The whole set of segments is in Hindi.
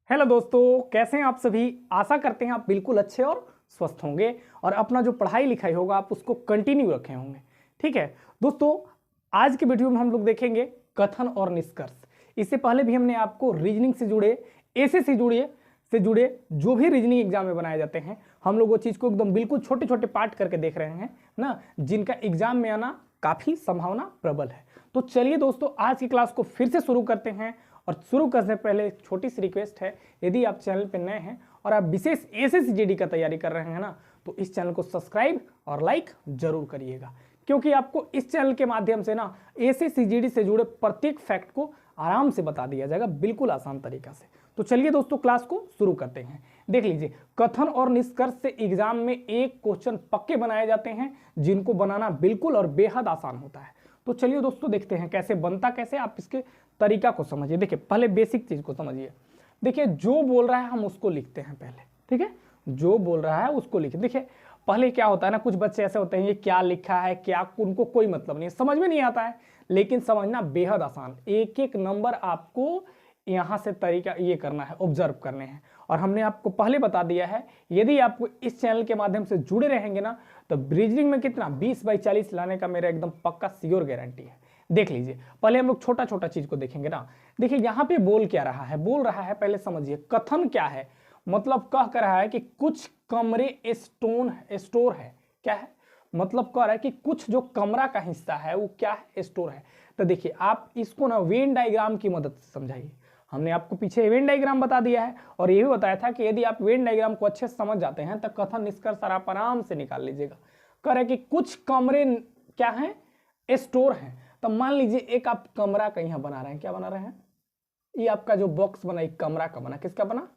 हेलो दोस्तों, कैसे हैं आप सभी। आशा करते हैं आप बिल्कुल अच्छे और स्वस्थ होंगे और अपना जो पढ़ाई लिखाई होगा आप उसको कंटिन्यू रखे होंगे। ठीक है दोस्तों, आज के वीडियो में हम लोग देखेंगे कथन और निष्कर्ष। इससे पहले भी हमने आपको रीजनिंग से जुड़े, ऐसे से जुड़े जो भी रीजनिंग एग्जाम में बनाए जाते हैं, हम लोग वो चीज़ को एकदम बिल्कुल छोटे छोटे पार्ट करके देख रहे हैं ना, जिनका एग्जाम में आना काफ़ी संभावना प्रबल है। तो चलिए दोस्तों, आज की क्लास को फिर से शुरू करते हैं। और शुरू करने से पहले एक छोटी सी रिक्वेस्ट है, यदि आप चैनल पर नए हैं और आप विशेष एसएससीजीडी का तैयारी कर रहे हैं ना, तो इस चैनल को सब्सक्राइब और लाइक जरूर करिएगा, क्योंकि आपको इस चैनल के माध्यम से ना एसएससीजीडी से जुड़े प्रत्येक फैक्ट को आराम से बता दिया जाएगा, बिल्कुल आसान तरीका से। तो चलिए दोस्तों, क्लास को शुरू करते हैं। देख लीजिए, कथन और निष्कर्ष से एग्जाम में एक क्वेश्चन पक्के बनाए जाते हैं, जिनको बनाना बिल्कुल और बेहद आसान होता है। तो चलिए दोस्तों, देखते हैं कैसे बनता, कैसे आप इसके तरीका को समझिए। देखिए, पहले बेसिक चीज को समझिए। देखिए, जो बोल रहा है हम उसको लिखते हैं पहले। ठीक है, जो बोल रहा है उसको लिखिए। देखिए, पहले क्या होता है ना, कुछ बच्चे ऐसे होते हैं, ये क्या लिखा है, क्या, उनको कोई मतलब नहीं है, समझ में नहीं आता है, लेकिन समझना बेहद आसान। एक एक नंबर आपको यहाँ से तरीका ये करना है, ऑब्जर्व करने हैं। और हमने आपको पहले बता दिया है, यदि आप इस चैनल के माध्यम से जुड़े रहेंगे ना, तो रीजनिंग में कितना 20/40 लाने का मेरा एकदम पक्का श्योर गारंटी है। देख लीजिए, पहले हम लोग छोटा छोटा चीज को देखेंगे ना। देखिए, यहाँ पे बोल क्या रहा है, बोल रहा है, पहले समझिए कथन क्या है। मतलब कह कर रहा है कि कुछ कमरे स्टोर है। क्या है मतलब, कह रहा है कि कुछ जो कमरा का हिस्सा है वो क्या है, स्टोर है। तो देखिए, आप इसको ना वेन डायग्राम की मदद से समझाइए। हमने आपको पीछे वेन डायग्राम बता दिया है और ये भी बताया था कि यदि आप वेन डायग्राम को अच्छे से समझ जाते हैं तो कथन निष्कर्ष आप आराम से निकाल लीजिएगा। कह रहे कि कुछ कमरे क्या है, स्टोर है। तो मान लीजिए एक आप कमरा का यहाँ बना रहे हैं, क्या बना रहे हैं, ये आपका जो बॉक्स बना, एक कमरा का बना, किसका बना,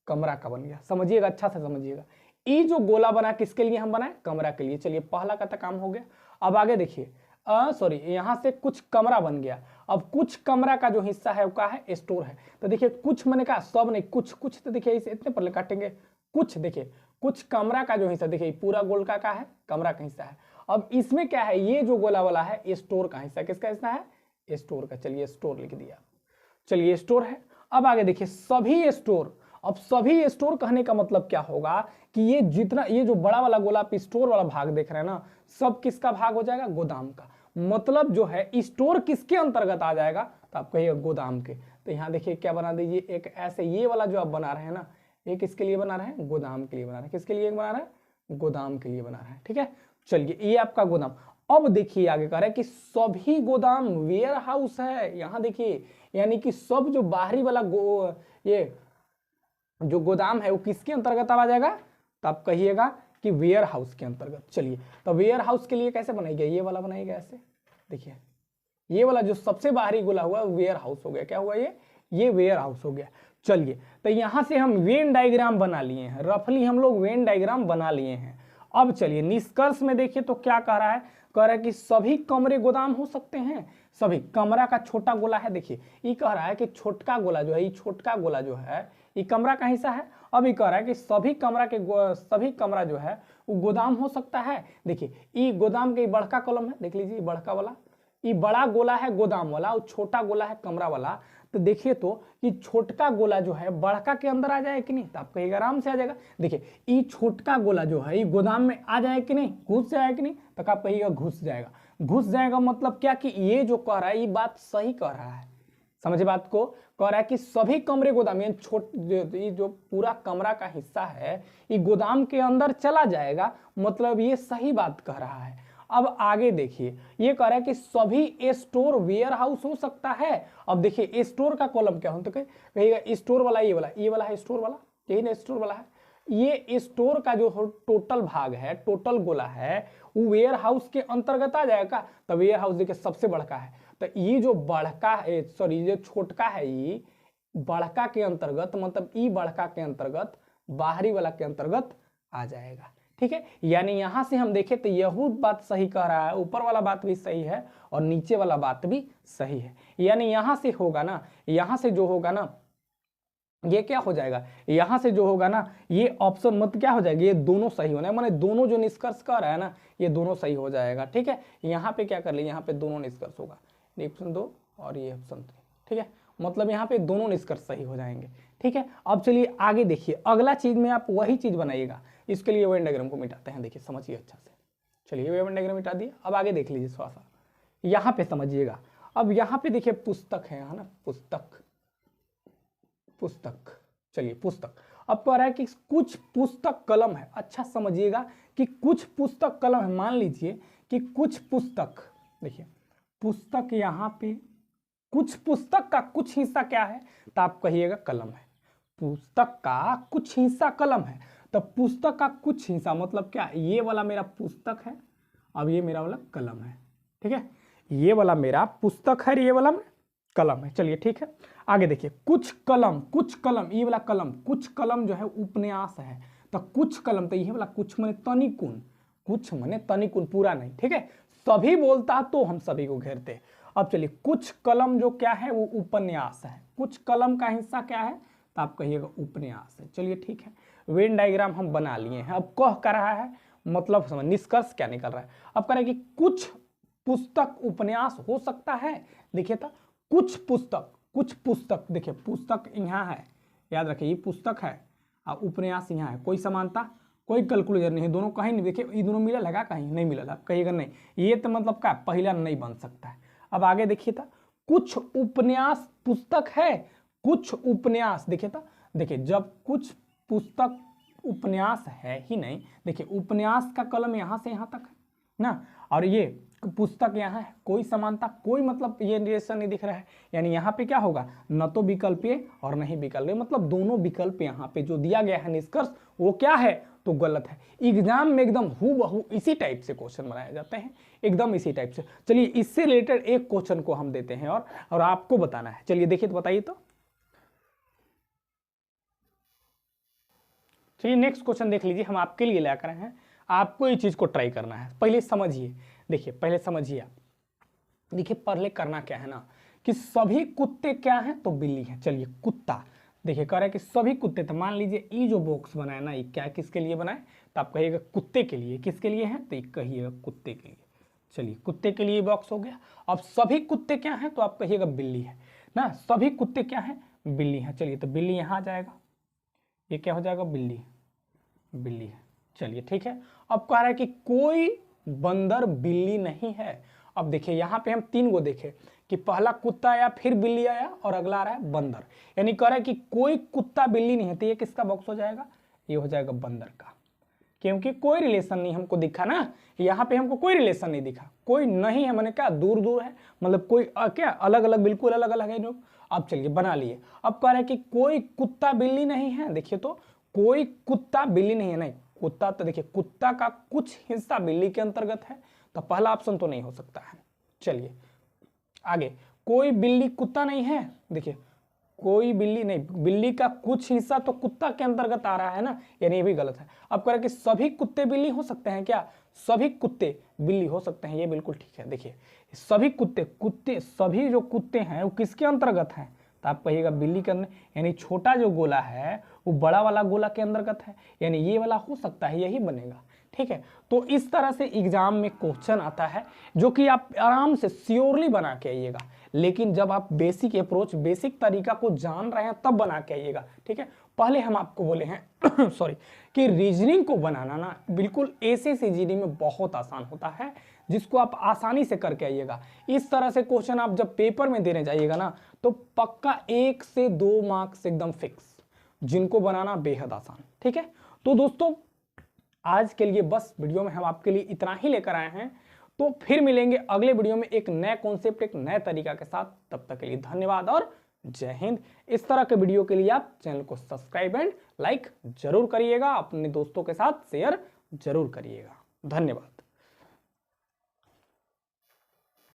कमरा का बन गया। समझिएगा, अच्छा से समझिएगा। ये जो गोला बना किसके लिए हम बनाए, कमरा के लिए। चलिए, पहला का तो काम हो गया। अब आगे देखिए, सॉरी, यहाँ से कुछ कमरा बन गया। अब कुछ कमरा का जो हिस्सा है वो क्या है, स्टोर है। तो देखिए, कुछ मैंने कहा, सब नहीं, कुछ कुछ। तो देखिए, इसे इतने पर काटेंगे, कुछ। देखिए, कुछ कमरा का जो हिस्सा, देखिए पूरा गोल का है, कमरा का हिस्सा है। अब इसमें क्या है, ये जो गोला वाला है स्टोर का हिस्सा, किसका हिस्सा है, स्टोर का। चलिए, स्टोर लिख दिया। चलिए, स्टोर है। अब आगे देखिए, सभी स्टोर। अब सभी स्टोर कहने का मतलब क्या होगा कि ये जितना, ये जो बड़ा वाला गोला आप स्टोर वाला भाग देख रहे हैं ना, सब किसका भाग हो जाएगा, गोदाम का। मतलब जो है स्टोर किसके अंतर्गत आ जाएगा, तो आप कहिए गोदाम के। तो यहाँ देखिए क्या बना दीजिए, एक ऐसे ये वाला जो आप बना रहे हैं ना, ये किसके लिए बना रहे हैं, गोदाम के लिए बना रहे हैं। किसके लिए बना रहे हैं, गोदाम के लिए बना रहे हैं। ठीक है, चलिए, ये आपका गोदाम। अब देखिए आगे कह रहा है कि सभी गोदाम वेयर हाउस है। यहाँ देखिए, यानी कि सब जो बाहरी वाला ये जो गोदाम है वो किसके अंतर्गत आ जाएगा, तो आप कहिएगा कि वेयर हाउस के अंतर्गत। चलिए, तो वेयर हाउस के लिए कैसे बनाएगा, ये वाला बनाएगा ऐसे। देखिए, ये वाला जो सबसे बाहरी गोला हुआ वेयर हाउस हो गया। क्या हुआ, ये वेयर हाउस हो गया। चलिए, तो यहां से हम वेन डायग्राम बना लिए हैं, रफली हम लोग वेन डायग्राम बना लिए हैं। अब चलिए, निष्कर्ष में देखिए तो क्या कह रहा है, कह रहा है कि सभी कमरे गोदाम हो सकते हैं। सभी कमरा का छोटा गोला है। देखिए, ये कह रहा है कि छोटका गोला जो है, ये छोटका गोला जो है ये कमरा का हिस्सा है। अब ये कह रहा है कि सभी कमरा जो है वो गोदाम हो सकता है। देखिए, ये गोदाम के बड़का कॉलम है, देख लीजिए, बड़का वाला, ये बड़ा गोला है गोदाम वाला और छोटा गोला है कमरा वाला। तो देखिए तो कि छोटका गोला जो है बड़का के अंदर आ जाए कि नहीं, तो आप कहिएगा आराम से आ जाएगा। देखिए, ये छोटका गोला जो है ये गोदाम में आ जाए कि नहीं, घुस जाए कि नहीं, तो आप कहिएगा घुस जाएगा। घुस जाएगा मतलब क्या, कि ये जो कह रहा है ये बात सही कह रहा है। समझे बात को, कह रहा है कि सभी कमरे गोदाम, ये जो पूरा कमरा का हिस्सा है ये गोदाम के अंदर चला जाएगा, मतलब ये सही बात कह रहा है। अब आगे देखिए, ये कह रहा है कि सभी स्टोर वेयर हाउस हो सकता है। अब देखिए, स्टोर का कॉलम क्या हो, तो कहिएगा स्टोर वाला, ये वाला है स्टोर वाला, यही ना स्टोर वाला है। ये स्टोर का जो टोटल भाग है, टोटल गोला है, वो वेयर हाउस के अंतर्गत आ जाएगा। तो वेयर हाउस देखिए सबसे बड़का है, तो ये जो बड़का है, सॉरी, ये छोटका है, ये बड़का के अंतर्गत, मतलब ये बड़का के अंतर्गत, बाहरी वाला के अंतर्गत आ जाएगा। ठीक है, यानी यहां से हम देखें तो यह बात सही कह रहा है, ऊपर वाला बात भी सही है और नीचे वाला बात भी सही है। यानी यहां से होगा ना, यहां से जो होगा ना, ये क्या हो जाएगा, यहां से जो होगा ना, ये ऑप्शन मत क्या हो जाएगा, ये दोनों सही होना है, माने दोनों जो निष्कर्ष कह रहा है ना, ये दोनों सही हो जाएगा। ठीक है, यहाँ पे क्या कर ले, यहाँ पे दोनों निष्कर्ष होगा, ऑप्शन 2 और ये ऑप्शन 3। ठीक है, मतलब यहाँ पे दोनों निष्कर्ष सही हो जाएंगे। ठीक है, अब चलिए आगे देखिए, अगला चीज में आप वही चीज बनाइएगा। इसके लिए वेन डायग्राम को मिटाते हैं, देखिए समझिए अच्छा से। चलिए वेन डायग्राम मिटा दिया, अब आगे देख लीजिए थोड़ा सा, यहाँ पे समझिएगा। अब यहाँ पे देखिए पुस्तक है ना, पुस्तक, पुस्तक, चलिए पुस्तक। अब कह रहा है कि कुछ पुस्तक कलम है। अच्छा समझिएगा कि कुछ पुस्तक कलम है। मान लीजिए कि कुछ पुस्तक, देखिए पुस्तक यहाँ पे, कुछ पुस्तक का कुछ हिस्सा क्या है, तो आप कहिएगा कलम है। पुस्तक का कुछ हिस्सा कलम है, तो पुस्तक का कुछ हिस्सा मतलब क्या, ये वाला मेरा पुस्तक है, अब ये मेरा वाला कलम है। ठीक है, ये वाला मेरा पुस्तक है, ये वाला कलम है। चलिए ठीक है, आगे देखिए, कुछ कलम, कुछ कलम, ये वाला कलम, कुछ कलम जो है उपन्यास है, तो कुछ कलम, तो ये वाला कुछ माने तनिकुन, कुछ माने तनिकुन, पूरा नहीं। ठीक है, सभी बोलता तो हम सभी को घेरते। अब चलिए, कुछ कलम जो क्या है वो उपन्यास है, कुछ कलम का हिस्सा क्या है, तो आप कहिएगा उपन्यास है। चलिए ठीक है, वेन डायग्राम हम बना लिए हैं। अब कह कर रहा है, मतलब समझ, निष्कर्ष क्या निकल रहा है। अब कह रहा है कि कुछ पुस्तक उपन्यास हो सकता है। देखिए तो कुछ पुस्तक, कुछ पुस्तक, देखिए पुस्तक यहाँ है, याद रखिए ये पुस्तक है और उपन्यास यहाँ है, कोई समानता, कोई कैलकुलेटर नहीं है, दोनों कहीं नहीं। देखिए ये दोनों मिला लगा, कहीं नहीं मिला, आप कहिएगा नहीं, ये तो मतलब क्या पहला नहीं बन सकता है। अब आगे देखिए था, कुछ उपन्यास पुस्तक है, कुछ उपन्यास, देखिए था, देखिए जब कुछ पुस्तक उपन्यास है ही नहीं, देखिए उपन्यास का कलम यहाँ से यहाँ तक है ना, और ये पुस्तक यहाँ है, कोई समानता, कोई मतलब ये रिलेशन नहीं दिख रहा है। यानी यहाँ पे क्या होगा, न तो विकल्प ए और नहीं विकल्प ए, मतलब दोनों विकल्प यहाँ पे जो दिया गया है निष्कर्ष वो क्या है, तो गलत है। एग्जाम में एकदम हूबहू इसी टाइप से क्वेश्चन बनाए जाते हैं, एकदम इसी टाइप से। चलिए इससे रिलेटेड एक क्वेश्चन को हम देते हैं और आपको बताना है। चलिए देखिए तो बताइए तो। चलिए नेक्स्ट क्वेश्चन देख लीजिए, हम आपके लिए लेकर आए हैं, आपको ये चीज को ट्राई करना है। पहले समझिए, देखिए पहले समझिए आप, देखिए पहले करना क्या है ना, कि सभी कुत्ते क्या हैं, तो बिल्ली है। चलिए कुत्ता, देखिए कह रहा है कि सभी कुत्ते, तो मान लीजिए ये जो बॉक्स बनाया ना, ये क्या किसके लिए बनाए, तो आप कहिएगा कुत्ते के लिए। किसके लिए है, तो ये कहिएगा कुत्ते के लिए। चलिए कुत्ते के लिए बॉक्स हो गया। अब सभी कुत्ते क्या हैं, तो आप कहिएगा बिल्ली है ना, सभी कुत्ते क्या हैं, बिल्ली है। चलिए तो बिल्ली यहाँ आ जाएगा, ये क्या हो जाएगा, बिल्ली, बिल्ली है। चलिए ठीक है, अब कह रहा है कि कोई बंदर बिल्ली नहीं है। अब देखिए यहाँ पे हम तीन को देखे कि पहला कुत्ता आया, फिर बिल्ली आया और अगला आ रहा है बंदर, यानी कह रहा है कि कोई कुत्ता बिल्ली नहीं है, तो ये किसका बॉक्स हो जाएगा, ये हो जाएगा बंदर का, क्योंकि कोई रिलेशन नहीं हमको दिखा ना, यहाँ पे हमको कोई रिलेशन नहीं दिखा, कोई नहीं है मैंने क्या दूर दूर है, मतलब कोई क्या अलग अलग, बिल्कुल अलग अलग है लोग। अब चलिए बना लिए। अब कह रहा है कि कोई कुत्ता बिल्ली नहीं है, देखिए तो कोई कुत्ता बिल्ली नहीं है, नहीं कुत्ता, तो देखिए कुत्ता का कुछ हिस्सा बिल्ली के अंतर्गत है, तो पहला ऑप्शन तो नहीं हो सकता है। चलिए आगे, कोई बिल्ली कुत्ता नहीं है, देखिए कोई बिल्ली नहीं, बिल्ली का कुछ हिस्सा तो कुत्ता के अंतर्गत आ रहा है ना, यानी ये भी गलत है। अब कह रहा है कि सभी कुत्ते बिल्ली हो सकते हैं क्या, सभी कुत्ते बिल्ली हो सकते हैं, ये बिल्कुल ठीक है। देखिए सभी कुत्ते, कुत्ते सभी जो कुत्ते हैं वो किसके अंतर्गत हैं, तो आप कहिएगा बिल्ली के अंदर, यानी छोटा जो गोला है वो बड़ा वाला गोला के अंतर्गत है, यानी ये वाला हो सकता है, यही बनेगा। ठीक है, तो इस तरह से एग्जाम में क्वेश्चन आता है जो कि आप आराम से श्योरली बना के आइएगा, लेकिन जब आप बेसिक अप्रोच, बेसिक तरीका को जान रहे हैं तब बना के आइएगा। ठीक है, पहले हम आपको बोले हैं सॉरी, कि रीजनिंग को बनाना ना बिल्कुल ACCGD में बहुत आसान होता है, जिसको आप आसानी से करके आइएगा। इस तरह से क्वेश्चन आप जब पेपर में देने जाइएगा ना, तो पक्का 1 से 2 मार्क्स एकदम फिक्स, जिनको बनाना बेहद आसान। ठीक है, तो दोस्तों आज के लिए बस वीडियो में हम आपके लिए इतना ही लेकर आए हैं, तो फिर मिलेंगे अगले वीडियो में एक नए कॉन्सेप्ट, एक नए तरीका के साथ। तब तक के लिए धन्यवाद और जय हिंद। इस तरह के वीडियो के लिए आप चैनल को सब्सक्राइब एंड लाइक जरूर करिएगा, अपने दोस्तों के साथ शेयर जरूर करिएगा। धन्यवाद।